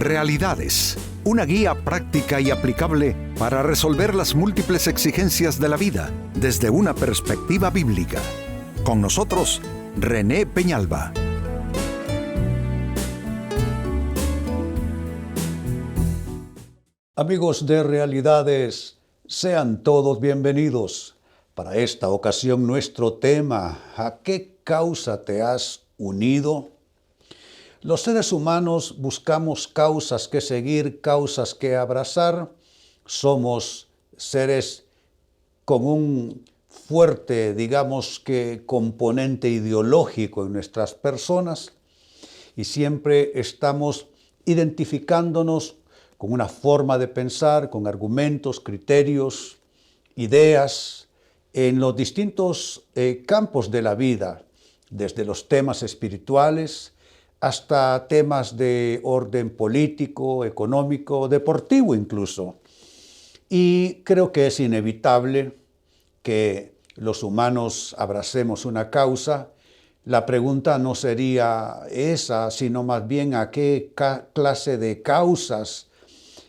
Realidades, una guía práctica y aplicable para resolver las múltiples exigencias de la vida desde una perspectiva bíblica. Con nosotros, René Peñalba. Amigos de Realidades, sean todos bienvenidos. Para esta ocasión nuestro tema, ¿a qué causa te has unido? Los seres humanos buscamos causas que seguir, causas que abrazar. Somos seres con un fuerte, componente ideológico en nuestras personas y siempre estamos identificándonos con una forma de pensar, con argumentos, criterios, ideas en los distintos campos de la vida, desde los temas espirituales hasta temas de orden político, económico, deportivo incluso. Y creo que es inevitable que los humanos abracemos una causa. La pregunta no sería esa, sino más bien a qué clase de causas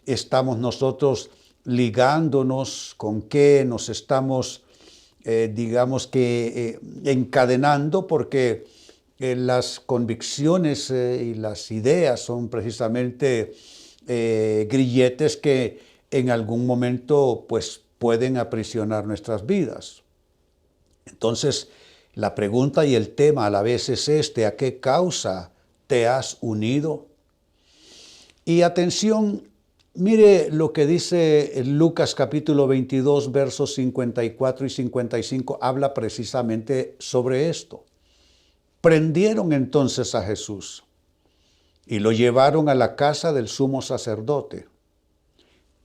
estamos nosotros ligándonos, con qué nos estamos, encadenando, porque las convicciones y las ideas son precisamente grilletes que en algún momento pueden aprisionar nuestras vidas. Entonces, la pregunta y el tema a la vez es este: ¿a qué causa te has unido? Y atención, mire lo que dice Lucas capítulo 22, versos 54 y 55, habla precisamente sobre esto. Prendieron entonces a Jesús y lo llevaron a la casa del sumo sacerdote.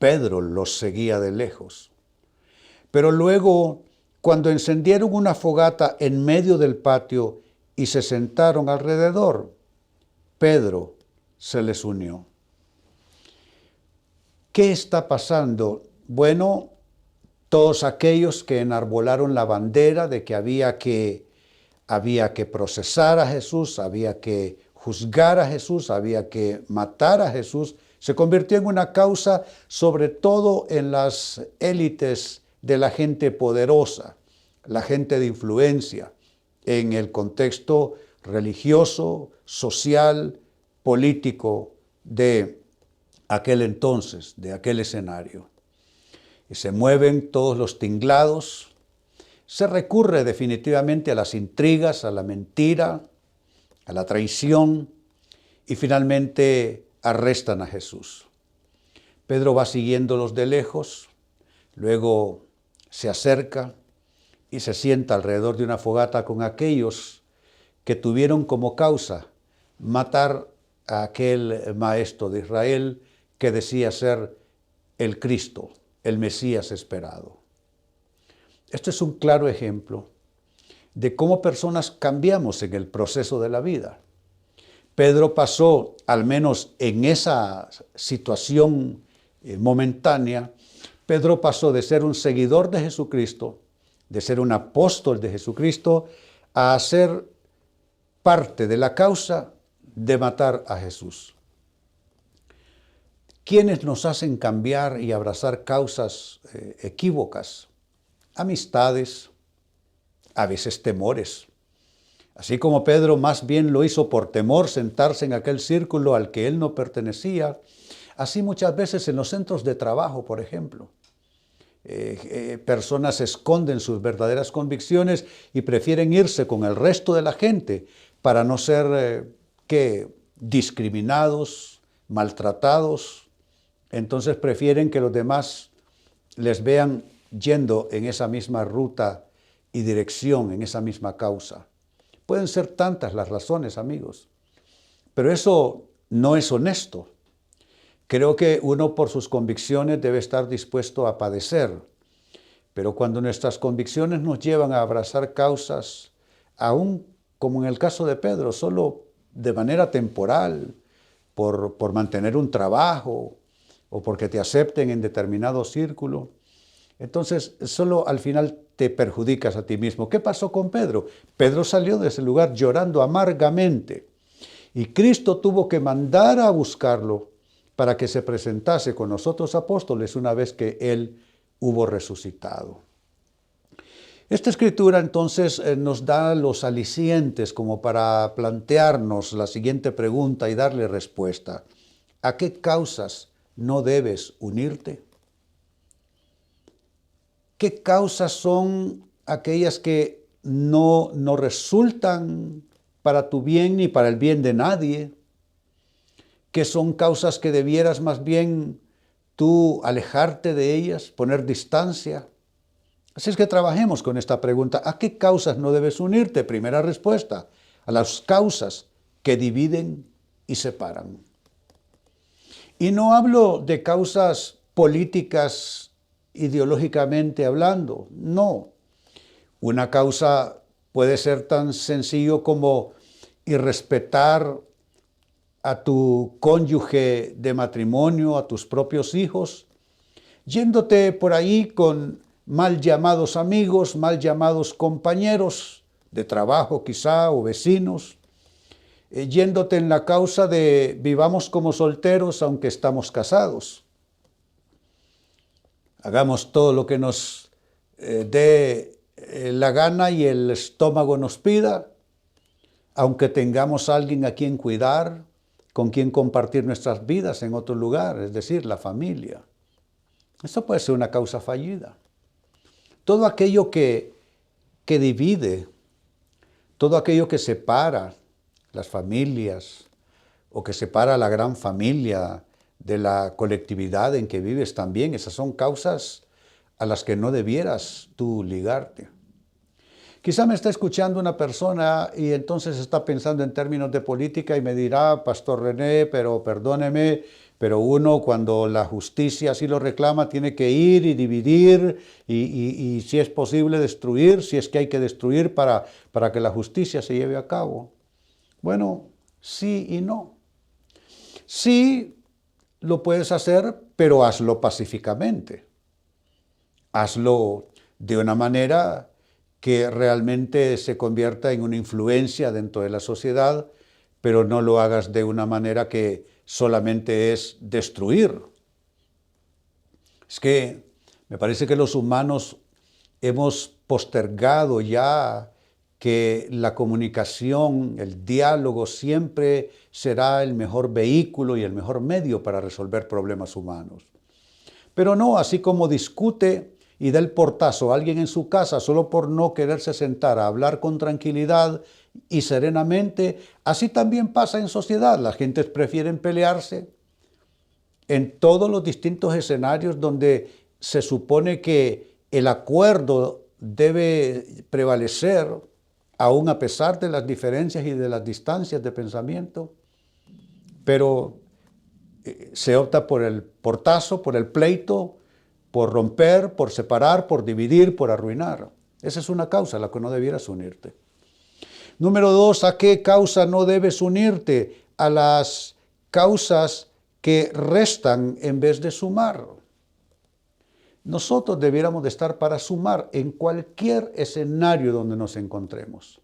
Pedro los seguía de lejos. Pero luego, cuando encendieron una fogata en medio del patio y se sentaron alrededor, Pedro se les unió. ¿Qué está pasando? Bueno, todos aquellos que enarbolaron la bandera de que había que procesar a Jesús, había que juzgar a Jesús, había que matar a Jesús, se convirtió en una causa sobre todo en las élites de la gente poderosa, la gente de influencia, en el contexto religioso, social, político de aquel entonces, de aquel escenario. Y se mueven todos los tinglados. Se recurre definitivamente a las intrigas, a la mentira, a la traición y finalmente arrestan a Jesús. Pedro va siguiéndolos de lejos, luego se acerca y se sienta alrededor de una fogata con aquellos que tuvieron como causa matar a aquel maestro de Israel que decía ser el Cristo, el Mesías esperado. Esto es un claro ejemplo de cómo personas cambiamos en el proceso de la vida. Pedro pasó, al menos en esa situación momentánea, Pedro pasó de ser un seguidor de Jesucristo, de ser un apóstol de Jesucristo, a ser parte de la causa de matar a Jesús. ¿Quiénes nos hacen cambiar y abrazar causas equívocas? Amistades, a veces temores. Así como Pedro más bien lo hizo por temor sentarse en aquel círculo al que él no pertenecía, así muchas veces en los centros de trabajo, por ejemplo. Personas esconden sus verdaderas convicciones y prefieren irse con el resto de la gente para no ser discriminados, maltratados. Entonces prefieren que los demás les vean yendo en esa misma ruta y dirección, en esa misma causa. Pueden ser tantas las razones, amigos, pero eso no es honesto. Creo que uno por sus convicciones debe estar dispuesto a padecer, pero cuando nuestras convicciones nos llevan a abrazar causas, aún como en el caso de Pedro, solo de manera temporal, por mantener un trabajo o porque te acepten en determinado círculo, entonces solo al final te perjudicas a ti mismo. ¿Qué pasó con Pedro? Pedro salió de ese lugar llorando amargamente y Cristo tuvo que mandar a buscarlo para que se presentase con los otros apóstoles una vez que Él hubo resucitado. Esta escritura entonces nos da los alicientes como para plantearnos la siguiente pregunta y darle respuesta. ¿A qué causas no debes unirte? ¿Qué causas son aquellas que no resultan para tu bien ni para el bien de nadie? ¿Qué son causas que debieras más bien tú alejarte de ellas, poner distancia? Así es que trabajemos con esta pregunta. ¿A qué causas no debes unirte? Primera respuesta, a las causas que dividen y separan. Y no hablo de causas políticas ideológicamente hablando, no. Una causa puede ser tan sencillo como irrespetar a tu cónyuge de matrimonio, a tus propios hijos, yéndote por ahí con mal llamados amigos, mal llamados compañeros de trabajo quizá o vecinos, yéndote en la causa de vivamos como solteros aunque estamos casados. Hagamos todo lo que nos dé la gana y el estómago nos pida, aunque tengamos a alguien a quien cuidar, con quien compartir nuestras vidas en otro lugar, es decir, la familia. Eso puede ser una causa fallida. Todo aquello que divide, todo aquello que separa las familias o que separa a la gran familia de la colectividad en que vives también, esas son causas a las que no debieras tú ligarte. Quizá me está escuchando una persona y entonces está pensando en términos de política y me dirá, Pastor René, pero perdóneme, pero uno cuando la justicia así lo reclama tiene que ir y dividir y si es posible destruir, si es que hay que destruir para que la justicia se lleve a cabo. Bueno, sí y no. Sí lo puedes hacer, pero hazlo pacíficamente. Hazlo de una manera que realmente se convierta en una influencia dentro de la sociedad, pero no lo hagas de una manera que solamente es destruir. Es que me parece que los humanos hemos postergado ya que la comunicación, el diálogo siempre será el mejor vehículo y el mejor medio para resolver problemas humanos. Pero no, así como discute y da el portazo a alguien en su casa solo por no quererse sentar a hablar con tranquilidad y serenamente, así también pasa en sociedad. Las gentes prefieren pelearse en todos los distintos escenarios donde se supone que el acuerdo debe prevalecer, aún a pesar de las diferencias y de las distancias de pensamiento, pero se opta por el portazo, por el pleito, por romper, por separar, por dividir, por arruinar. Esa es una causa a la que no debieras unirte. Número 2, ¿a qué causa no debes unirte? A las causas que restan en vez de sumar. Nosotros debiéramos de estar para sumar en cualquier escenario donde nos encontremos.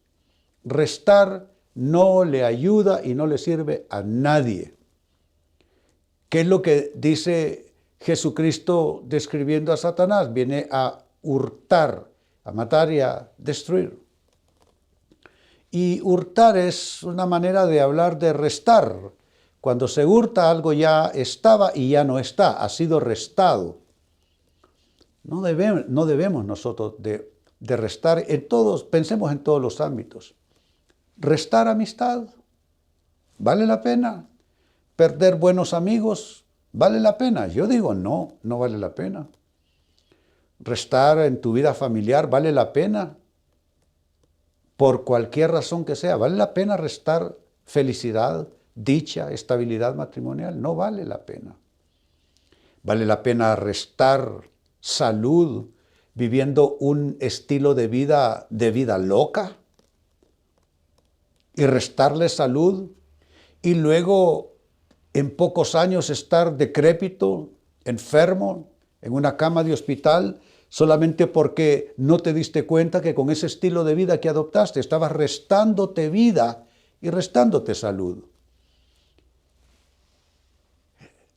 Restar no le ayuda y no le sirve a nadie. ¿Qué es lo que dice Jesucristo describiendo a Satanás? Viene a hurtar, a matar y a destruir. Y hurtar es una manera de hablar de restar. Cuando se hurta algo ya estaba y ya no está, ha sido restado. No debemos nosotros de restar en todos, pensemos en todos los ámbitos. Restar amistad, ¿vale la pena? Perder buenos amigos, ¿vale la pena? Yo digo no vale la pena. Restar en tu vida familiar, ¿vale la pena? Por cualquier razón que sea, ¿vale la pena restar felicidad, dicha, estabilidad matrimonial? No vale la pena. ¿Vale la pena restar salud viviendo un estilo de vida loca? Y restarle salud y luego en pocos años estar decrépito, enfermo, en una cama de hospital, solamente porque no te diste cuenta que con ese estilo de vida que adoptaste estabas restándote vida y restándote salud.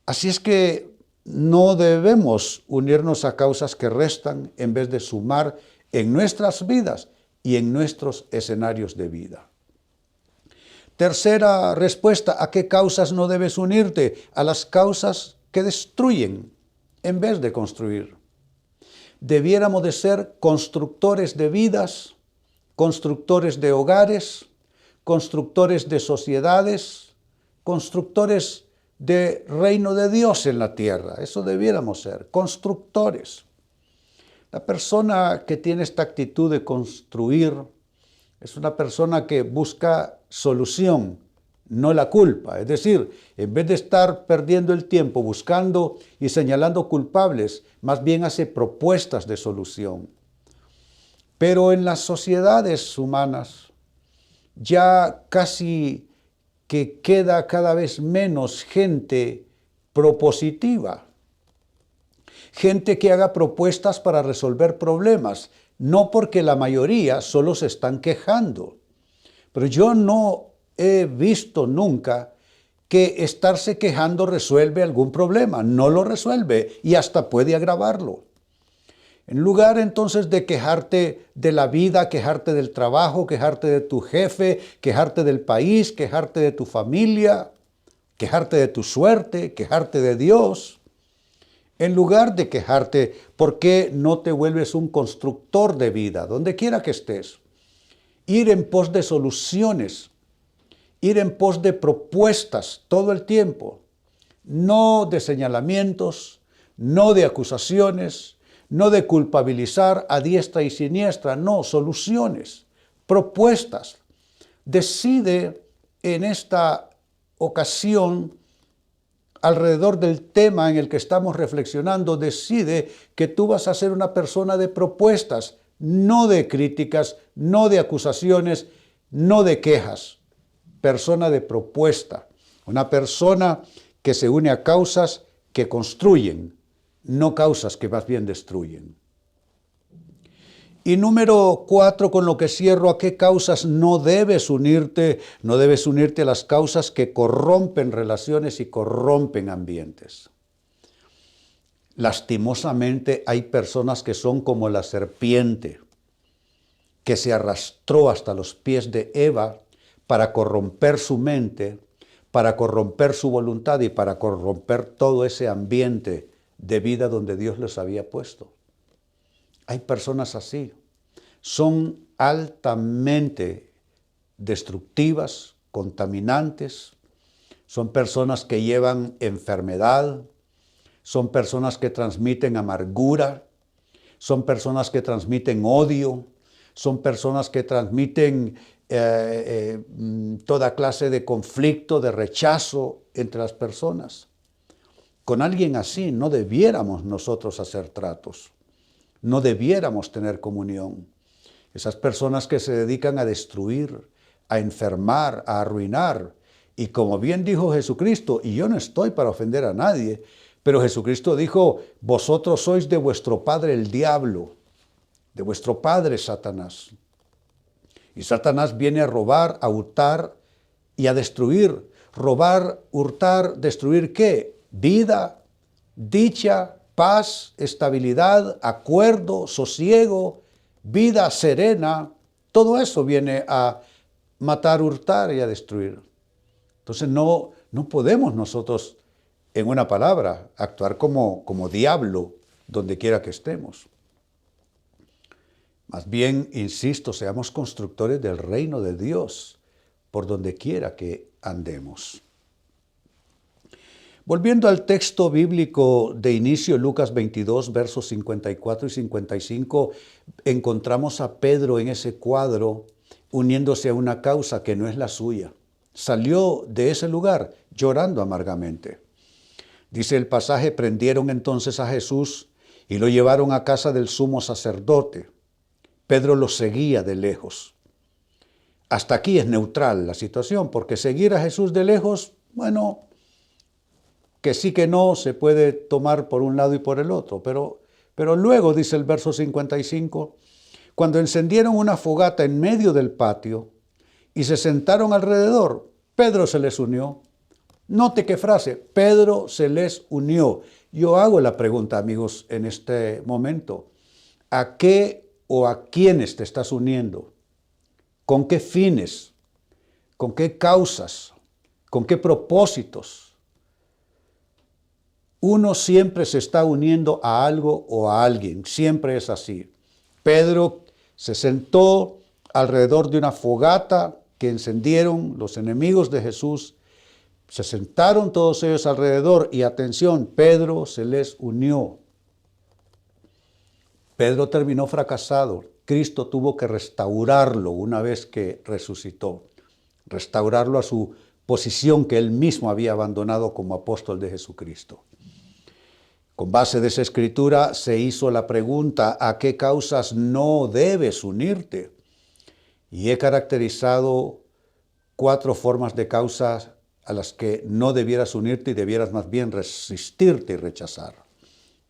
Así es que no debemos unirnos a causas que restan en vez de sumar en nuestras vidas y en nuestros escenarios de vida. Tercera respuesta, ¿a qué causas no debes unirte? A las causas que destruyen en vez de construir. Debiéramos de ser constructores de vidas, constructores de hogares, constructores de sociedades, constructores de reino de Dios en la tierra. Eso debiéramos ser, constructores. La persona que tiene esta actitud de construir es una persona que busca solución, no la culpa. Es decir, en vez de estar perdiendo el tiempo buscando y señalando culpables, más bien hace propuestas de solución. Pero en las sociedades humanas ya casi que queda cada vez menos gente propositiva, gente que haga propuestas para resolver problemas, no porque la mayoría solo se están quejando. Pero yo no he visto nunca que estarse quejando resuelve algún problema, no lo resuelve y hasta puede agravarlo. En lugar entonces de quejarte de la vida, quejarte del trabajo, quejarte de tu jefe, quejarte del país, quejarte de tu familia, quejarte de tu suerte, quejarte de Dios, en lugar de quejarte, ¿por qué no te vuelves un constructor de vida, donde quiera que estés? Ir en pos de soluciones, ir en pos de propuestas todo el tiempo, no de señalamientos, no de acusaciones, no de culpabilizar a diestra y siniestra, no, soluciones, propuestas. Decide en esta ocasión, alrededor del tema en el que estamos reflexionando, decide que tú vas a ser una persona de propuestas, no de críticas, no de acusaciones, no de quejas. Persona de propuesta, una persona que se une a causas que construyen, no causas que más bien destruyen. Y número 4, con lo que cierro, ¿a qué causas no debes unirte? No debes unirte a las causas que corrompen relaciones y corrompen ambientes. Lastimosamente hay personas que son como la serpiente que se arrastró hasta los pies de Eva para corromper su mente, para corromper su voluntad y para corromper todo ese ambiente de vida donde Dios les había puesto. Hay personas así, son altamente destructivas, contaminantes, son personas que llevan enfermedad, son personas que transmiten amargura, son personas que transmiten odio, son personas que transmiten toda clase de conflicto, de rechazo entre las personas. Con alguien así no debiéramos nosotros hacer tratos, no debiéramos tener comunión. Esas personas que se dedican a destruir, a enfermar, a arruinar. Y como bien dijo Jesucristo, y yo no estoy para ofender a nadie, pero Jesucristo dijo, vosotros sois de vuestro padre el diablo, de vuestro padre Satanás. Y Satanás viene a robar, a hurtar y a destruir. Robar, hurtar, destruir ¿qué? Vida, dicha, paz, estabilidad, acuerdo, sosiego, vida serena. Todo eso viene a matar, hurtar y a destruir. Entonces no podemos nosotros, en una palabra, actuar como diablo donde quiera que estemos. Más bien, insisto, seamos constructores del reino de Dios por donde quiera que andemos. Volviendo al texto bíblico de inicio, Lucas 22, versos 54 y 55, encontramos a Pedro en ese cuadro uniéndose a una causa que no es la suya. Salió de ese lugar llorando amargamente. Dice el pasaje, prendieron entonces a Jesús y lo llevaron a casa del sumo sacerdote. Pedro lo seguía de lejos. Hasta aquí es neutral la situación, porque seguir a Jesús de lejos, bueno, que sí que no, se puede tomar por un lado y por el otro. Pero luego, dice el verso 55, cuando encendieron una fogata en medio del patio y se sentaron alrededor, Pedro se les unió. Note qué frase, Pedro se les unió. Yo hago la pregunta, amigos, en este momento. ¿A qué o a quiénes te estás uniendo? ¿Con qué fines? ¿Con qué causas? ¿Con qué propósitos? Uno siempre se está uniendo a algo o a alguien, siempre es así. Pedro se sentó alrededor de una fogata que encendieron los enemigos de Jesús. Se sentaron todos ellos alrededor y atención, Pedro se les unió. Pedro terminó fracasado. Cristo tuvo que restaurarlo una vez que resucitó, restaurarlo a su posición que él mismo había abandonado como apóstol de Jesucristo. Con base de esa escritura se hizo la pregunta, ¿a qué causas no debes unirte? Y he caracterizado 4 formas de causas a las que no debieras unirte y debieras más bien resistirte y rechazar.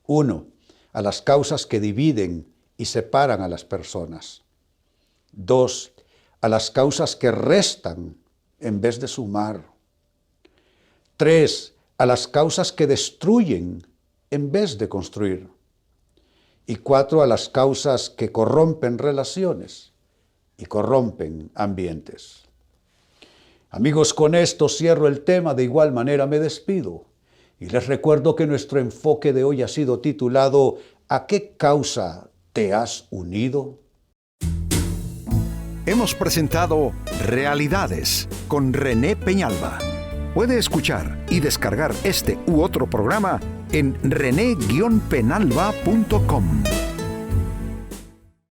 1. A las causas que dividen y separan a las personas. 2. A las causas que restan en vez de sumar. 3. A las causas que destruyen en vez de construir. Y 4. A las causas que corrompen relaciones y corrompen ambientes. Amigos, con esto cierro el tema, de igual manera me despido. Y les recuerdo que nuestro enfoque de hoy ha sido titulado ¿A qué causa te has unido? Hemos presentado Realidades con René Peñalba. Puede escuchar y descargar este u otro programa en rene-penalba.com.